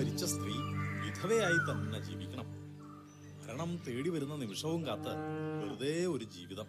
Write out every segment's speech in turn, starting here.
മരിച്ച സ്ത്രീ വിധവയായി തന്നെ ജീവിക്കണം. മരണം തേടി വരുന്ന നിമിഷവും കാത്ത് വെറുതെ ഒരു ജീവിതം.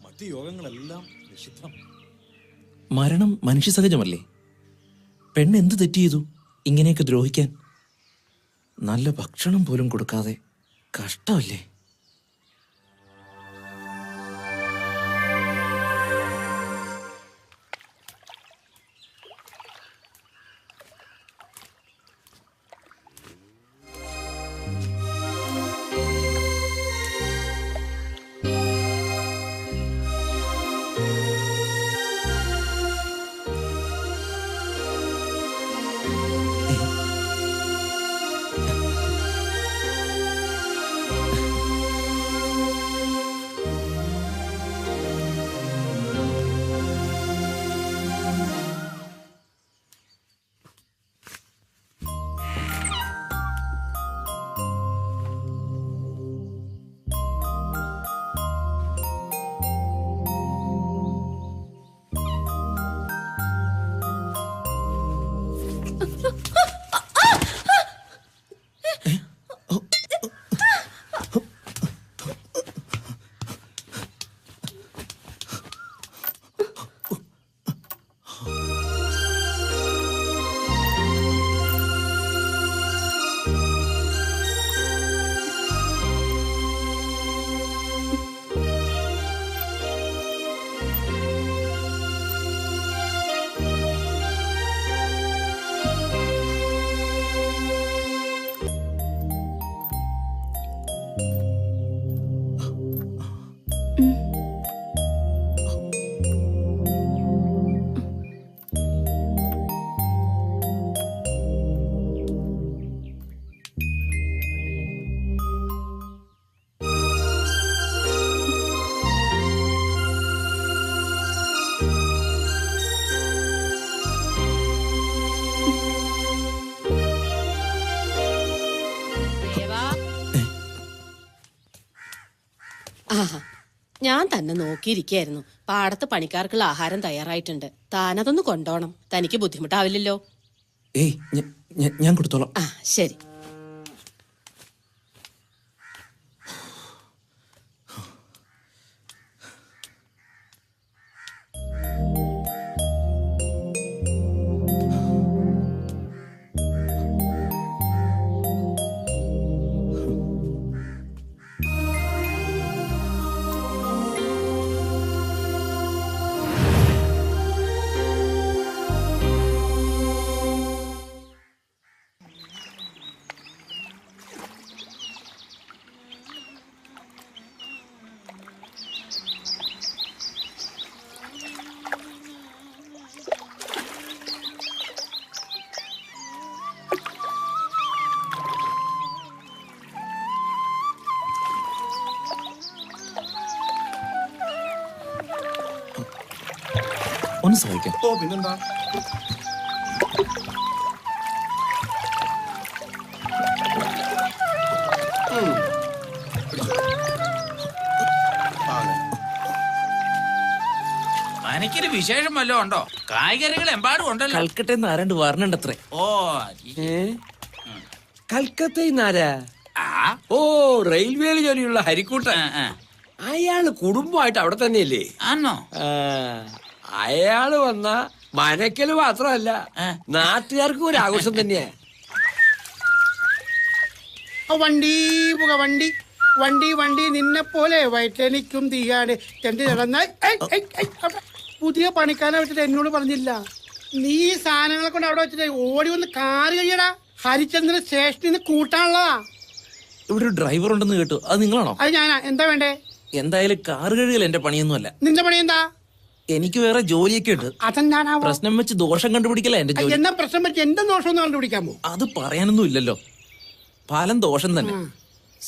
മറ്റു യോഗങ്ങളെല്ലാം നിഷിദ്ധം. മരണം മനുഷ്യ സഹജമല്ലേ? പെണ്ണ് എന്ത് തെറ്റ് ചെയ്തു ഇങ്ങനെയൊക്കെ ദ്രോഹിക്കാൻ? നല്ല ഭക്ഷണം പോലും കൊടുക്കാതെ കഷ്ടമല്ലേ? ഞാൻ തന്നെ നോക്കിയിരിക്കായിരുന്നു. പാടത്ത് പണിക്കാർക്കുള്ള ആഹാരം തയ്യാറായിട്ടുണ്ട്. താനതൊന്ന് കൊണ്ടോണം. തനിക്ക് ബുദ്ധിമുട്ടാവില്ലല്ലോ? ഏയ് ഞാൻ കൊടുത്തോളാം. ആ ശരി. ഒന്ന് സഹായിക്കാം. ഓ പിന്നെന്താ. എനിക്കൊരു വിശേഷം വല്ലതും ഉണ്ടോ? കായ്കറികൾ എമ്പാടും ഉണ്ടല്ലോ. കൽക്കട്ടയിൽ ആരാണ്ട് വരണണ്ടത്രേ. ഓ കൽക്കത്തയിന്നാരാ? ഓ റെയിൽവേയിൽ ജോലിയുള്ള ഹരിക്കൂട്ടൻ. അയാള് കുടുംബമായിട്ട് അവിടെ തന്നെയല്ലേ? ആണോ? അയാള് വന്ന മനക്കല് മാത്രമല്ല, നാട്ടുകാർക്കും ഒരു ആഘോഷം തന്നെയാ. വണ്ടി പുക വണ്ടി വണ്ടി വണ്ടി നിന്നെ പോലെ വയറ്റനിക്കും തീയാണ് ചെണ്ടി നടന്ന പുതിയ പണിക്കാരെ വെച്ചിട്ട് എന്നോട് പറഞ്ഞില്ല. നീ സാധനങ്ങളെ കൊണ്ട് അവിടെ വെച്ചിട്ട് ഓടി വന്ന് കാറ് കഴിയടാ. ഹരിചന്ദ്രൻ സ്റ്റേഷനിൽ നിന്ന് കൂട്ടാനുള്ളതാ. ഇവിടെ ഒരു ഡ്രൈവർ ഉണ്ടെന്ന് കേട്ടു. അത് നിങ്ങളാണോ? അത് ഞാനാ. എന്താ വേണ്ടേ? എന്തായാലും കാറ് കഴുകൽ എന്റെ പണിയൊന്നുമല്ല. നിന്റെ പണി എന്താ? എനിക്ക് വേറെ ജോലിയൊക്കെ ഉണ്ട്. അതെന്താണാ പ്രശ്നം വെച്ച് ദോഷം കണ്ടുപിടിക്കല എന്റെ ജോലി. എന്താ പ്രശ്നം വെച്ച് എന്റെ ദോഷം ഒന്ന് കണ്ടുപിടിക്കാമോ? അത് പറയാനൊന്നും ഇല്ലല്ലോ. ഫലം ദോഷം തന്നെ.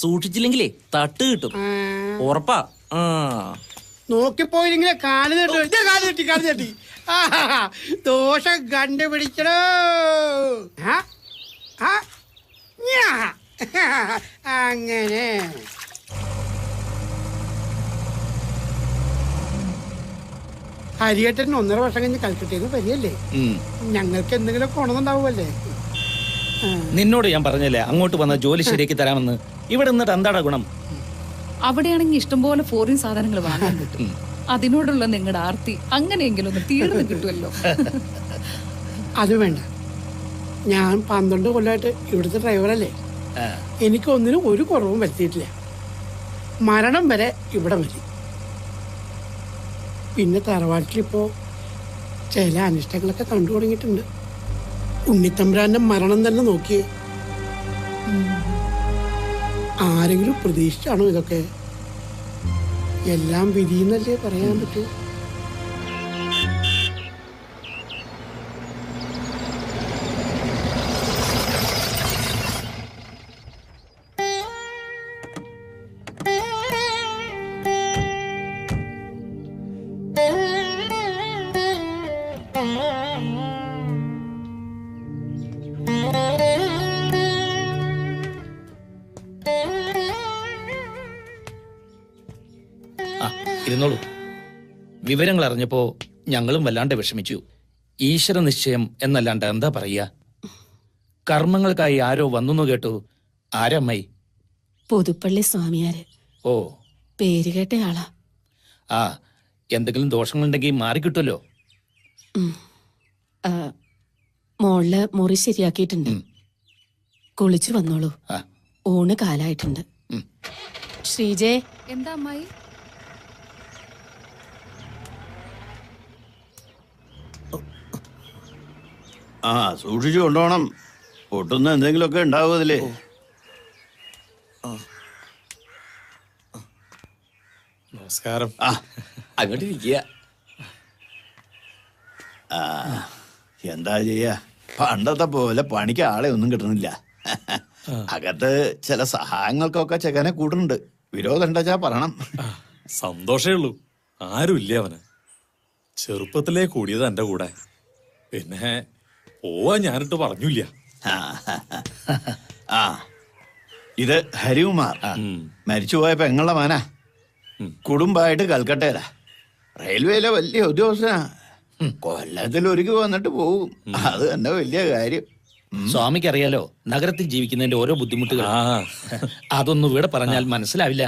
സൂക്ഷിച്ചില്ലെങ്കിലേ തട്ട് കിട്ടും. ഉറപ്പാ. നോക്കിപ്പോയില്ലെങ്കിലേ കാല് തട്ടി കാല് തട്ടി ദോഷം കണ്ടുപിടിക്കണോ? അങ്ങനെ ഹരിയേട്ടൻ 1.5 വർഷം കഴിഞ്ഞ് കൽക്കട്ടയിൽ നിന്ന് വരികയല്ലേ? ഞങ്ങൾക്ക് എന്തെങ്കിലും കൊണന്നുണ്ടാവുമല്ലേ? നിന്നോട് ഞാൻ പറഞ്ഞല്ലേ അങ്ങോട്ട് വന്ന ജോലി ശരിയാക്കി തരാമെന്ന്. ഇവിടെ നിന്നിട്ട് എന്താടാ ഗുണം? അവിടെയാണെങ്കിൽ ഇഷ്ടംപോലെ ഫോറിൻ സാധനങ്ങൾ വാങ്ങാൻ കിട്ടും. അതിനോടുള്ള നിങ്ങളുടെ ആർത്തി അങ്ങനെയെങ്കിലും ഒന്ന് തീർന്നു കിട്ടുമല്ലോ. അത് വേണ്ട, ഞാൻ 12 കൊല്ലമായിട്ട് ഇവിടുത്തെ ഡ്രൈവറല്ലേ. എനിക്കൊന്നിനും ഒരു കുറവും വരുത്തിയിട്ടില്ല. മരണം വരെ ഇവിടെ മതി. പിന്നെ തറവാട്ടിലിപ്പോ ചില അനിഷ്ടങ്ങളൊക്കെ കണ്ടു തുടങ്ങിയിട്ടുണ്ട്. ഉണ്ണിത്തമ്പുരാന്റെ മരണം തന്നെ നോക്കിയേ. ആരെങ്കിലും പ്രതീക്ഷിച്ചാണോ ഇതൊക്കെ? എല്ലാം വിധിയെന്നല്ലേ പറയാൻ പറ്റൂ. ഇരുന്നോളൂ. വിവരങ്ങൾ അറിഞ്ഞപ്പോ ഞങ്ങളും വല്ലാണ്ട് വിഷമിച്ചു. ഈശ്വര നിശ്ചയം എന്നല്ലാണ്ട് എന്താ പറയുക? കർമ്മങ്ങൾക്കായി ആരോ വന്നു കേട്ടു. ആരമ്മായി? പുതുപ്പള്ളി സ്വാമിയാര്. ഓ, പേര് കേട്ട ആളാ. ആ, എന്തെങ്കിലും ദോഷങ്ങളുണ്ടെങ്കിൽ മാറിക്കിട്ടുമല്ലോ. മോളില് മുറി ശരിയാക്കിയിട്ടുണ്ട്. കുളിച്ചു വന്നോളൂ. ആ. ഊണ് കാലായിട്ടുണ്ട്. ശ്രീജേ, എന്താ അമ്മായി? ആ, സൂക്ഷിച്ചു കൊണ്ടുപോകണം. പൊട്ടുന്ന എന്തെങ്കിലുമൊക്കെ ഉണ്ടാവും അതിലേ. നമസ്കാരം. ആ, അങ്ങോട്ട് ഇരിക്കുക. ആ, എന്താ ചെയ്യാ, പണ്ടത്തെ പോലെ പണിക്ക് ആളെ ഒന്നും കിട്ടുന്നില്ല. അകത്ത് ചില സഹായങ്ങൾക്കൊക്കെ ചെക്കനെ കൂടുന്നുണ്ട്. വിരോധം ഉണ്ടാച്ചാ പറയണം. സന്തോഷേ ഉള്ളൂ. ആരുമില്ല അവന്. ചെറുപ്പത്തിലേ കൂടിയത് എന്റെ കൂടെ. പിന്നെ പോവാൻ ഞാനിട്ട് പറഞ്ഞില്ല. ആ, ഇത് ഹരികുമാർ, മരിച്ചുപോയ പെങ്ങളുടെ മാനാ. കുടുംബമായിട്ട് കൽക്കട്ടയിലാ. റെയിൽവേയിലെ വലിയ ഉദ്യോഗസ്ഥനാ. കൊല്ലത്തിൽ ഒരുക്കി വന്നിട്ട് പോവും. അത് തന്നെ വലിയ കാര്യം. സ്വാമിക്ക് അറിയാലോ നഗരത്തിൽ ജീവിക്കുന്നതിന്റെ ഓരോ ബുദ്ധിമുട്ടുകൾ. അതൊന്നും ഇവിടെ പറഞ്ഞാൽ മനസ്സിലാവില്ല.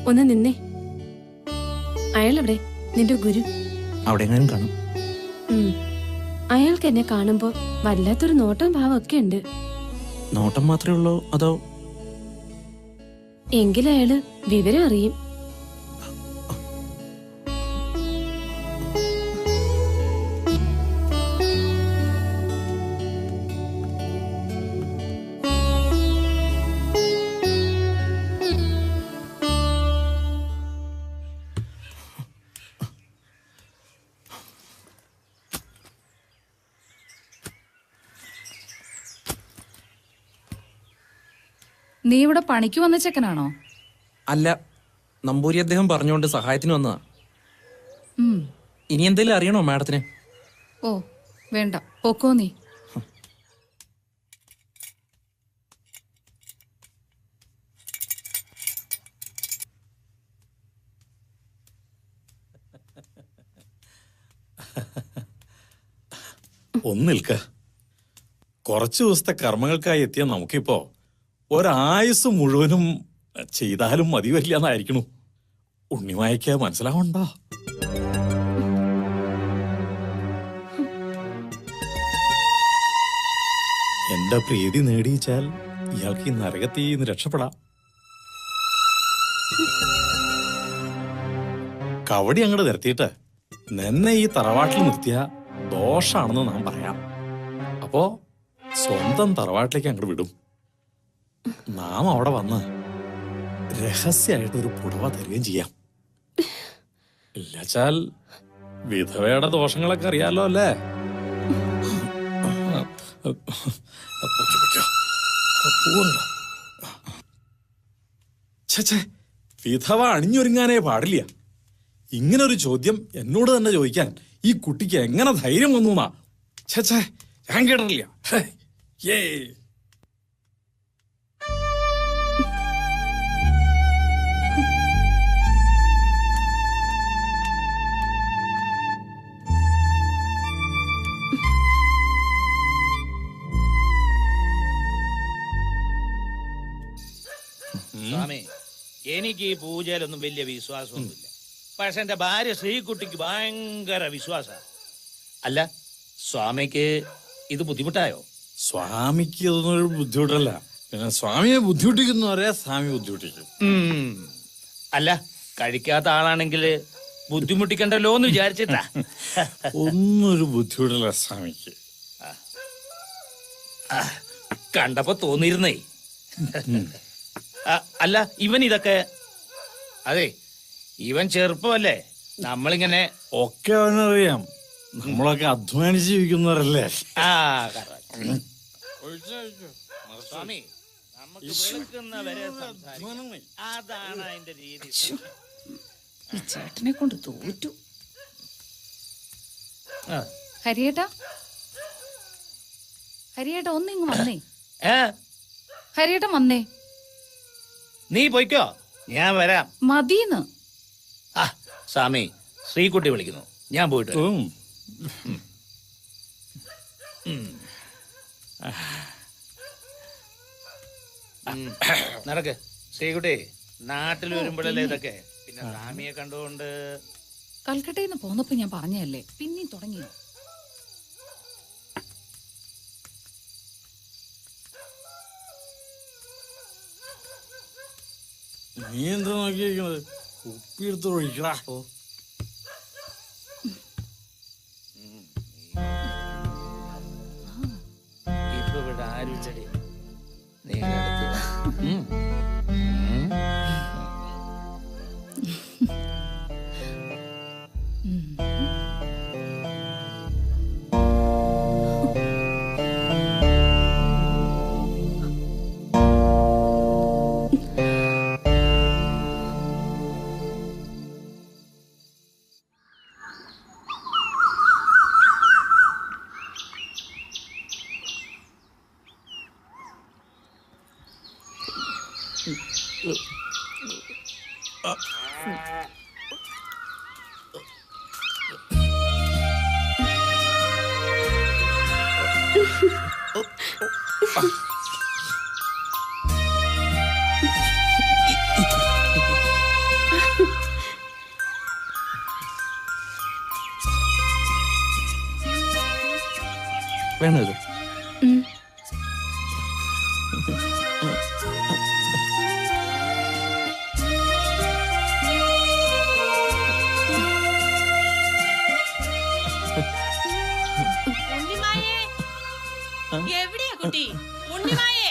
ഒന്ന് നിന്നേ. അയാളെവിടെ? നിന്റെ ഗുരു അവിടെ എങ്ങാനും കാണും. അയാൾക്ക് എന്നെ കാണുമ്പോ വല്ലാത്തൊരു നോട്ടം ഭാവമൊക്കെ ഉണ്ട്. നോട്ടം മാത്രമേ ഉള്ളൂ അതോ? എങ്കിലും അയാള് വിവരം അറിയും. നീ ഇവിടെ പണിക്ക് വന്ന ചെക്കനാണോ? അല്ല, നമ്പൂരി അദ്ദേഹം പറഞ്ഞുകൊണ്ട് സഹായത്തിന് വന്നതാ. ഉം. ഇനി എന്തെങ്കിലും അറിയണോ മാഡത്തിന്? ഓ വേണ്ട, പൊക്കോ നീ. ഒന്ന് നിൽക്ക. കുറച്ചു ദിവസത്തെ കർമ്മങ്ങൾക്കായി എത്തിയ നമുക്കിപ്പോ ഒരായുസ് മുഴുവനും ചെയ്താലും മതി വരില്ല എന്നായിരിക്കണു. ഉണ്ണിമായക്ക് മനസ്സിലാവണ്ടോ? എന്റെ പ്രീതി നേടിയിച്ചാൽ ഇയാൾക്ക് ഈ നരകത്തിൽ നിന്ന് രക്ഷപ്പെടാം. കവടി അങ്ങോട്ട് നിരത്തിയിട്ട് നിന്നെ ഈ തറവാട്ടിൽ നിർത്തിയ ദോഷാണെന്ന് നാം പറയാം. അപ്പോ സ്വന്തം തറവാട്ടിലേക്ക് അങ്ങോട്ട് വിടും. നാം അവിടെ വന്ന് രഹസ്യമായിട്ടൊരു പുടവ തരുകയും ചെയ്യാം. ഇല്ലാച്ചാൽ വിധവയുടെ ദോഷങ്ങളൊക്കെ അറിയാലോ അല്ലേ? വിധവ അണിഞ്ഞൊരുങ്ങാനേ പാടില്ല. ഇങ്ങനൊരു ചോദ്യം എന്നോട് തന്നെ ചോദിക്കാൻ ഈ കുട്ടിക്ക് എങ്ങനെ ധൈര്യം വന്നു? ഞാൻ കേട്ടിട്ടില്ല. സ്വാമി, എനിക്ക് ഈ പൂജയിലൊന്നും വലിയ വിശ്വാസമൊന്നുമില്ല. പക്ഷെ എന്റെ ഭാര്യ ശ്രീകുട്ടിക്ക് ഭയങ്കര വിശ്വാസ. അല്ല, സ്വാമിക്ക് ഇത് ബുദ്ധിമുട്ടായോ? സ്വാമിക്ക് ഇതൊന്നും ഒരു ബുദ്ധിമുട്ടല്ല. പിന്നെ സ്വാമിയെ ബുദ്ധിമുട്ടിക്കുന്നവരെ സ്വാമി ബുദ്ധിമുട്ടിക്കും. അല്ല, കഴിക്കാത്ത ആളാണെങ്കിൽ ബുദ്ധിമുട്ടിക്കണ്ടല്ലോ എന്ന് വിചാരിച്ചിട്ടാ. ഒന്നൊരു ബുദ്ധിമുട്ടല്ല സ്വാമിക്ക്. കണ്ടപ്പോ തോന്നിയിരുന്നേ. അല്ല, ഇവൻ ഇതൊക്കെ, അതെ, ഇവൻ ചെറുപ്പമല്ലേ, നമ്മളിങ്ങനെ ഒക്കെ അവനറിയാം. നമ്മളൊക്കെ അധ്വാനിച്ച് ജീവിക്കുന്നവരല്ലേ. സ്വാമി, നമുക്ക് വെളുക്കുന്നവരെ സംസാരിക്കാം. അതാണ് അതിന്റെ രീതി. ഈ ചേട്ടനെ കൊണ്ട് തോറ്റു. ഹരിയേട്ടാ, ഹരിയേട്ടാ ഒന്നിങ്ങ് വന്നേ. ഹരിയേട്ടൻ വന്നേ. നീ പോയിക്കോ, ഞാൻ വരാം. മതീന്ന്. സ്വാമി, ശ്രീകുട്ടി വിളിക്കുന്നു, ഞാൻ പോയിട്ട് വരാം. നടക്ക് ശ്രീകുട്ടി. നാട്ടിൽ വരുമ്പോഴല്ലേ ഇതൊക്കെ. പിന്നെ സ്വാമിയെ കണ്ടുകൊണ്ട് കൽക്കട്ടയിൽ നിന്ന് പോന്നപ്പോ ഞാൻ പറഞ്ഞല്ലേ, പിന്നെയും തുടങ്ങിയോ? നീ എന്താ നോക്കിയിരിക്കുന്നത്? കുപ്പിയെടുത്ത് ഒഴിക്കടാ. ഇപ്പൊ ഇവിടെ ആരും ചെടി നീ വേണോ ഇത്? എവിടെയാ കുട്ടി? ഉണ്ണിമായേ,